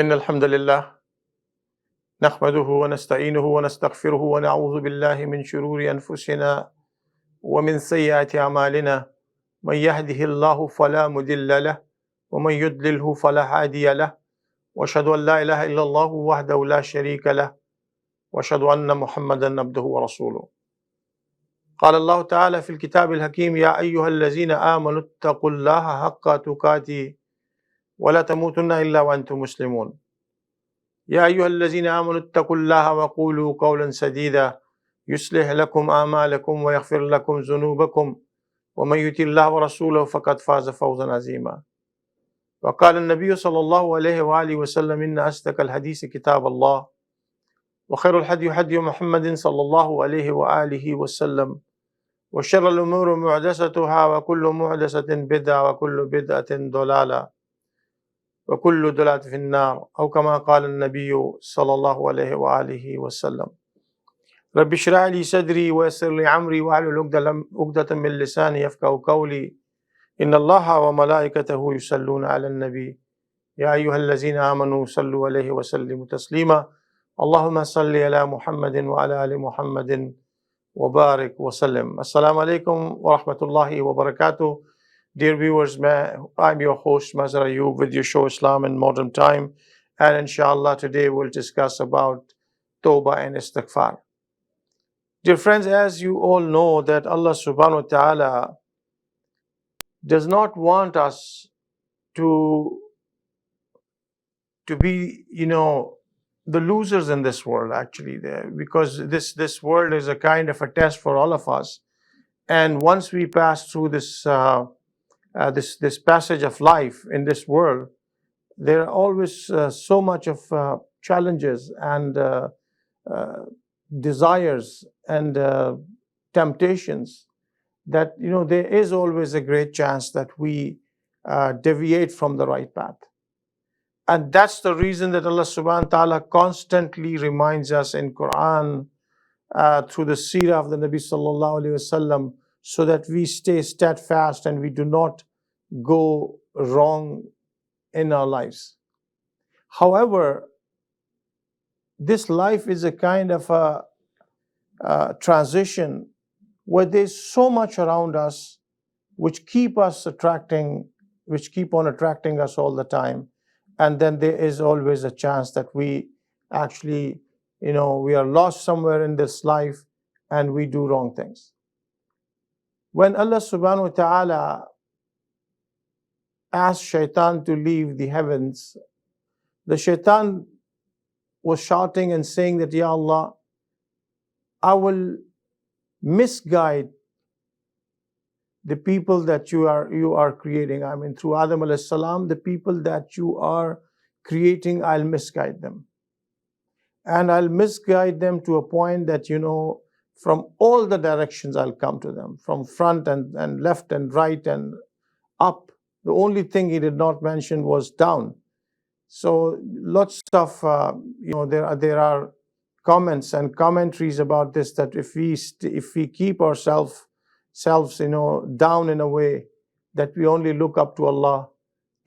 إن الحمد لله نحمده ونستعينه ونستغفره ونعوذ بالله من شرور أنفسنا ومن سيئات أعمالنا من يهده الله فلا مضل له ومن يضلله فلا هادي له وأشهد أن لا إله إلا الله وحده لا شريك له وأشهد أن محمدا عبده ورسوله. قال الله تعالى في الكتاب الحكيم: يا أيها الذين آمنوا اتقوا الله حق تقاته ولا تموتن إلا وأنتم مسلمون. يا أيها الذين آمنوا اتقوا الله وقولوا قولا سديدا يصلح لكم أعمالكم ويغفر لكم ذنوبكم ومن يطع الله ورسوله فقد فاز فوزا عظيما. وقال النبي صلى الله عليه وآله وسلم: إن أصدق الحديث كتاب الله وخير الهدي هدي محمد صلى الله عليه وآله وسلم وشر الأمور محدثاتها وكل محدثة بدعة وكل بدعة ضلالة وكل ضلالة في النار، أو كما قال النبي صلى الله عليه وآله وسلم. رب اشرح لي صدري ويسر لي أمري واحلل عقدة من لساني يفقهوا قولي. إن الله وملائكته يصلون على النبي يا أيها الذين آمنوا صلوا عليه وسلموا تسليما. اللهم صل على محمد وعلى آل محمد وبارك وسلم. Assalamu alaikum wa rahmatullahi wa barakatuh. Dear viewers, I'm your host Mazhar Ayub with your show Islam in Modern Time, and inshallah today we'll discuss about Tauba and Istighfar. Dear friends, as you all know that Allah subhanahu wa ta'ala does not want us to be, the losers in this world actually, because this world is a kind of a test for all of us. And once we pass through this passage of life in this world, there are always so much of challenges and desires and temptations that there is always a great chance that we deviate from the right path. And that's the reason that Allah subhanahu wa ta'ala constantly reminds us in Quran through the seerah of the Nabi sallallahu alayhi wasallam, so that we stay steadfast and we do not go wrong in our lives. However, this life is a kind of a transition where there's so much around us which keep on attracting us all the time. And then there is always a chance that we actually, we are lost somewhere in this life and we do wrong things. When Allah subhanahu wa ta'ala asked shaitan to leave the heavens, the shaitan was shouting and saying that, Ya Allah, I will misguide the people that you are creating. I mean, through Adam alayhi salam, the people that you are creating, I'll misguide them. And I'll misguide them to a point that, from all the directions I'll come to them, from front and left and right and up. The only thing he did not mention was down. So lots of, there are comments and commentaries about this, that if we keep ourselves down in a way that we only look up to Allah,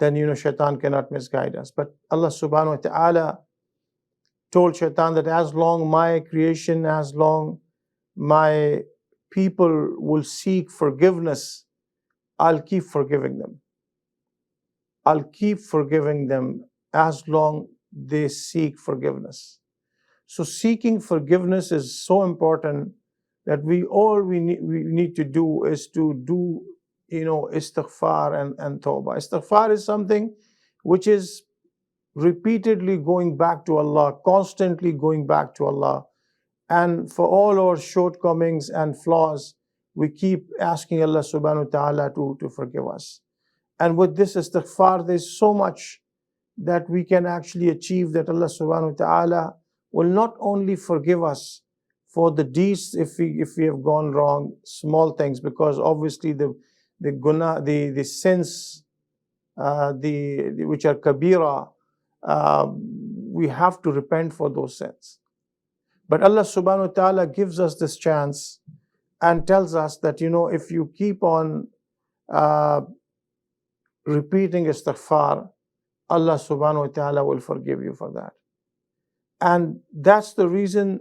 then shaitan cannot misguide us. But Allah subhanahu wa ta'ala told shaitan that as long my creation, as long my people will seek forgiveness, I'll keep forgiving them. I'll keep forgiving them as long they seek forgiveness. So seeking forgiveness is so important that we need to do is to do, Istighfar and Tauba. Istighfar is something which is repeatedly going back to Allah, constantly going back to Allah. And for all our shortcomings and flaws, we keep asking Allah subhanahu wa ta'ala to forgive us. And with this istighfar, there's so much that we can actually achieve, that Allah subhanahu wa ta'ala will not only forgive us for the deeds if we have gone wrong, small things, because obviously the sins, which are kabira, we have to repent for those sins. But Allah subhanahu wa ta'ala gives us this chance and tells us that, if you keep on repeating istighfar, Allah subhanahu wa ta'ala will forgive you for that. And that's the reason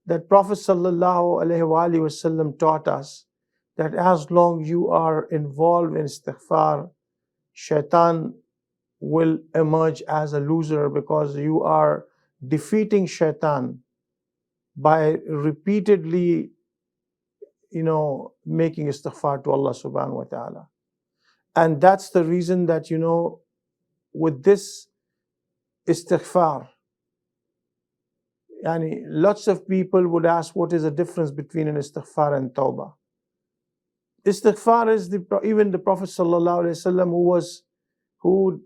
that Prophet sallallahu alaihi wasallam taught us that as long you are involved in istighfar, shaitan will emerge as a loser, because you are defeating shaitan by repeatedly, making istighfar to Allah subhanahu wa ta'ala. And that's the reason that, with this istighfar, lots of people would ask, what is the difference between an istighfar and tauba? Istighfar is even the Prophet sallallahu alaihi wasallam, who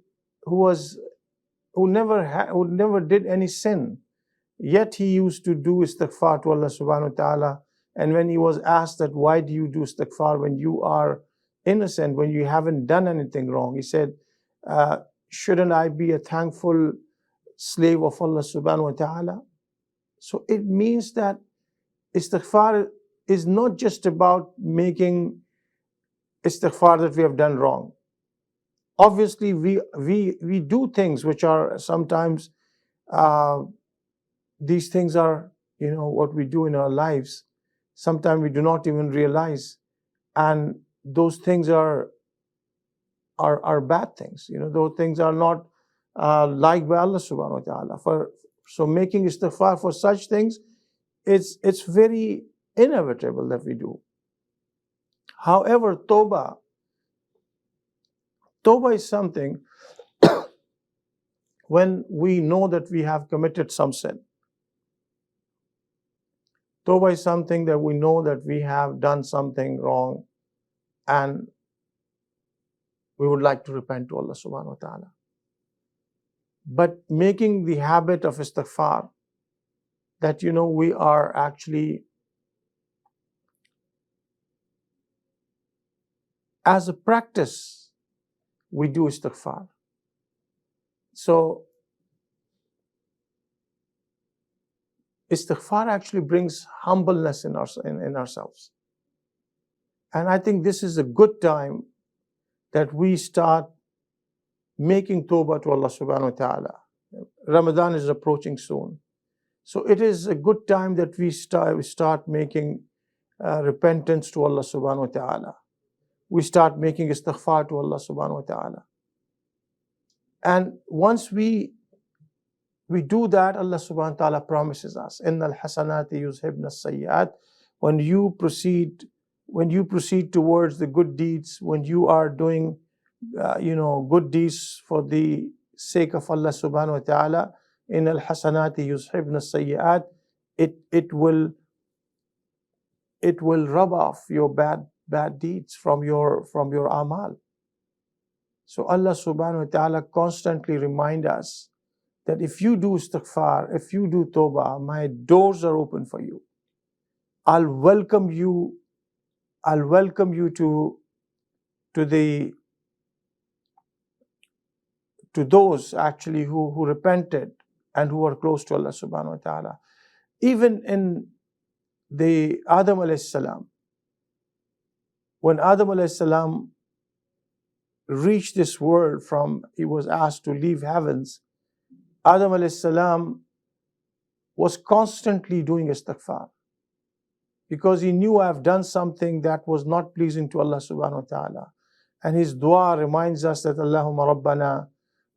never did any sin, yet he used to do istighfar to Allah subhanahu wa ta'ala. And when he was asked that, why do you do istighfar when you are innocent, when you haven't done anything wrong, he said, shouldn't I be a thankful slave of Allah subhanahu wa ta'ala? So it means that istighfar is not just about making istighfar that we have done wrong. Obviously, we do things which are sometimes, these things are, what we do in our lives. Sometimes we do not even realize, and those things are bad things. Those things are not liked by Allah subhanahu wa ta'ala. So making istighfar for such things, it's very inevitable that we do. However, Tawba is something when we know that we have committed some sin. Tawba is something that we know that we have done something wrong and we would like to repent to Allah subhanahu wa ta'ala. But making the habit of istighfar, that we are actually, as a practice, we do istighfar. So istighfar actually brings humbleness in ourselves. And I think this is a good time that we start making tawbah to Allah subhanahu wa ta'ala. Ramadan is approaching soon. So it is a good time that we start making repentance to Allah subhanahu wa ta'ala. We start making istighfar to Allah subhanahu wa ta'ala. And once we do that, Allah subhanahu wa ta'ala promises us, Innal hasanati yuzhibna as-sayyi'at. When you proceed towards the good deeds, when you are doing good deeds for the sake of Allah subhanahu wa ta'ala, Innal hasanati yuzhibna as-sayyi'at, it will rub off your bad deeds from your amal. So Allah subhanahu wa ta'ala constantly remind us that if you do istighfar, if you do tawbah, my doors are open for you. I'll welcome you to those actually who repented and who are close to Allah subhanahu wa ta'ala. Even in the Adam alayhi salam, when Adam alayhi salam reached this world, he was asked to leave heavens, Adam alayhi salam was constantly doing istighfar, because he knew, I have done something that was not pleasing to Allah subhanahu wa ta'ala. And his dua reminds us that, Allahumma rabbana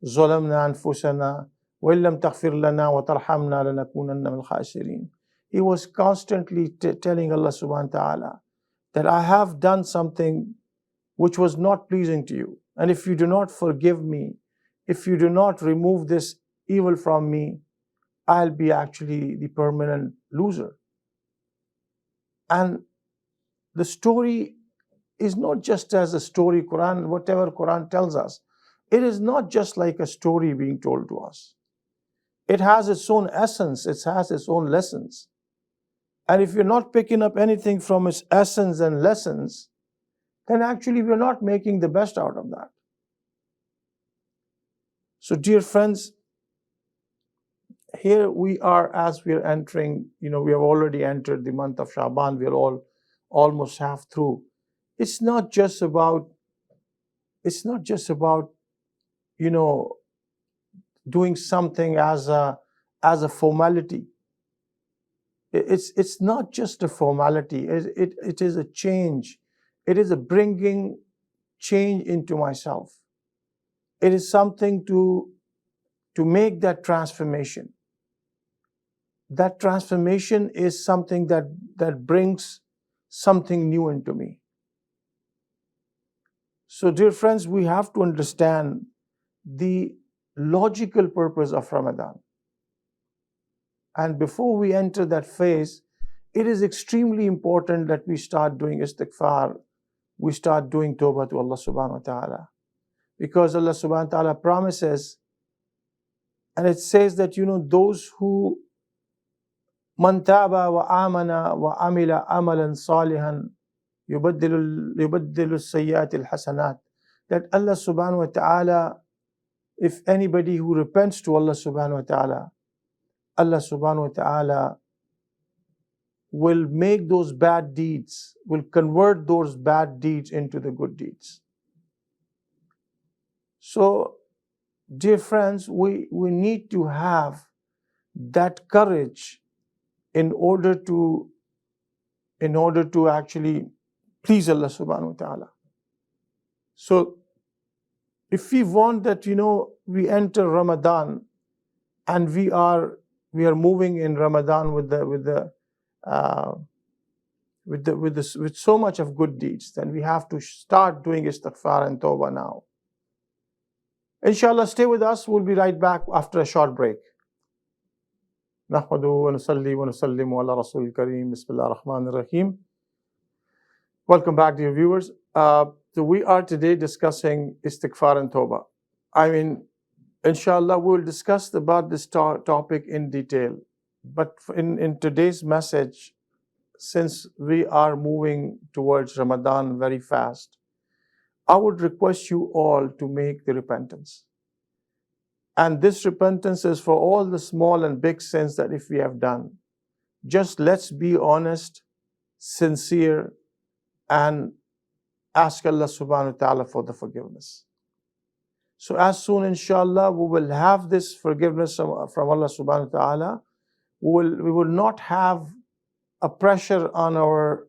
zalamna anfusana wa illam taghfir lana wa tarhamna lanakunanna minal khasirin. He was constantly telling Allah subhanahu wa ta'ala that I have done something which was not pleasing to you. And if you do not forgive me, if you do not remove this evil from me, I'll be actually the permanent loser. And the story is not just as a story, Quran, whatever Quran tells us, it is not just like a story being told to us. It has its own essence, it has its own lessons. And if you're not picking up anything from its essence and lessons, then actually we're not making the best out of that. So dear friends, here we are, as we are entering, we have already entered the month of Shaban, we are almost half through. It's not just about doing something as a formality. It's not just a formality. It is a change. It is a bringing change into myself. It is something to make that transformation. That transformation is something that brings something new into me. So, dear friends, we have to understand the logical purpose of Ramadan. And before we enter that phase, it is extremely important that we start doing istighfar, we start doing tawbah to Allah subhanahu wa ta'ala. Because Allah subhanahu wa ta'ala promises, and it says that, those who man taba wa amana wa amila amalan salihan yubaddilu sayyiati al-hasanat, that Allah subhanahu wa ta'ala, if anybody who repents to Allah subhanahu wa ta'ala, Allah subhanahu wa ta'ala will make those bad deeds, will convert those bad deeds into the good deeds. So, dear friends, we need to have that courage in order to actually please Allah subhanahu wa ta'ala. So, if we want that, we enter Ramadan and we are moving in Ramadan with so much of good deeds, then we have to start doing Istighfar and Tauba now. Inshallah, stay with us. We'll be right back after a short break. نحمده ونصلي ونسلم على رسول الكريم بسم الله الرحمن الرحيم. Welcome back, dear viewers. So we are today discussing Istighfar and Tauba. Inshallah, we will discuss about this topic in detail. But in today's message, since we are moving towards Ramadan very fast, I would request you all to make the repentance. And this repentance is for all the small and big sins that if we have done. Just let's be honest, sincere, and ask Allah subhanahu wa ta'ala for the forgiveness. So as soon, inshallah, we will have this forgiveness from Allah subhanahu wa ta'ala. We will not have a pressure on our,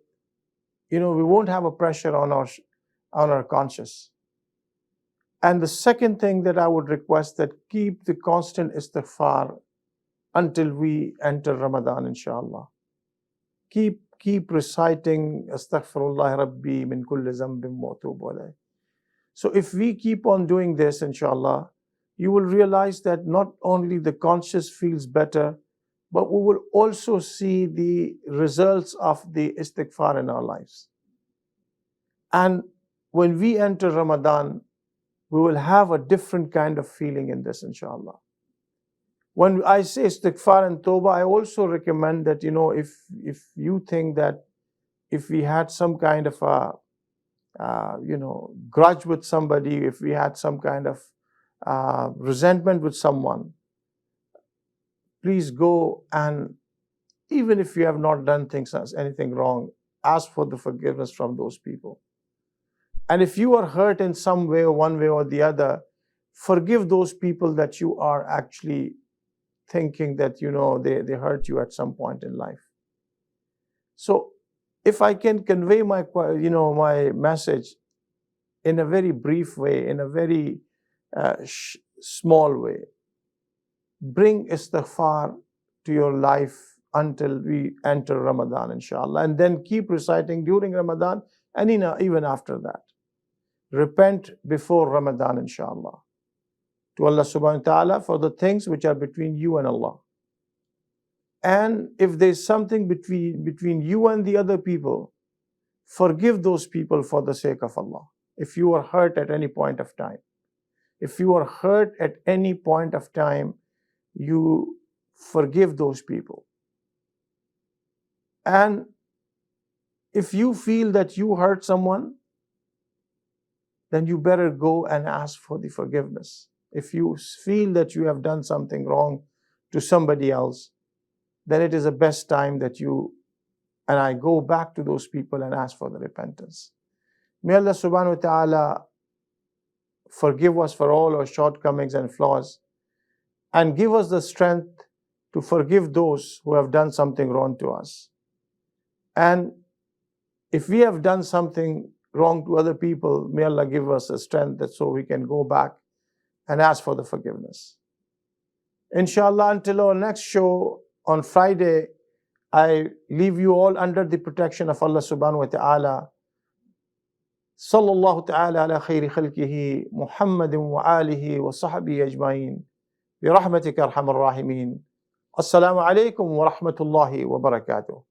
we won't have a pressure on our conscience. And the second thing that I would request, that keep the constant istighfar until we enter Ramadan, inshallah. Keep reciting Astaghfirullah Rabbi min kulli zambin wa atubu alayh. So if we keep on doing this, inshallah, you will realize that not only the conscience feels better, but we will also see the results of the istighfar in our lives. And when we enter Ramadan, we will have a different kind of feeling in this, inshallah. When I say Istighfar and Tauba, I also recommend that, if you think that if we had some kind of a, grudge with somebody, if we had some kind of resentment with someone, please go, and even if you have not done anything wrong, ask for the forgiveness from those people. And if you are hurt in some way, or one way or the other, forgive those people that you are actually thinking that, they hurt you at some point in life. So if I can convey my message in a very brief way, in a very small way, bring istighfar to your life until we enter Ramadan, inshallah, and then keep reciting during Ramadan and even after that. Repent before Ramadan, inshallah, to Allah subhanahu wa ta'ala for the things which are between you and Allah. And if there's something between you and the other people, forgive those people for the sake of Allah. If you are hurt at any point of time, you forgive those people. And if you feel that you hurt someone, then you better go and ask for the forgiveness. If you feel that you have done something wrong to somebody else, then it is the best time that you and I go back to those people and ask for the repentance. May Allah subhanahu wa ta'ala forgive us for all our shortcomings and flaws, and give us the strength to forgive those who have done something wrong to us. And if we have done something wrong to other people, may Allah give us the strength that so we can go back and ask for the forgiveness. Inshallah, until our next show on Friday, I leave you all under the protection of Allah subhanahu wa ta'ala. Sallallahu ta'ala ala khayri khalqihi Muhammadin wa alihi wa sahbihi ajma'in. Bi rahmatika arhamar rahimin. Assalamu alaikum wa rahmatullahi wa barakatuh.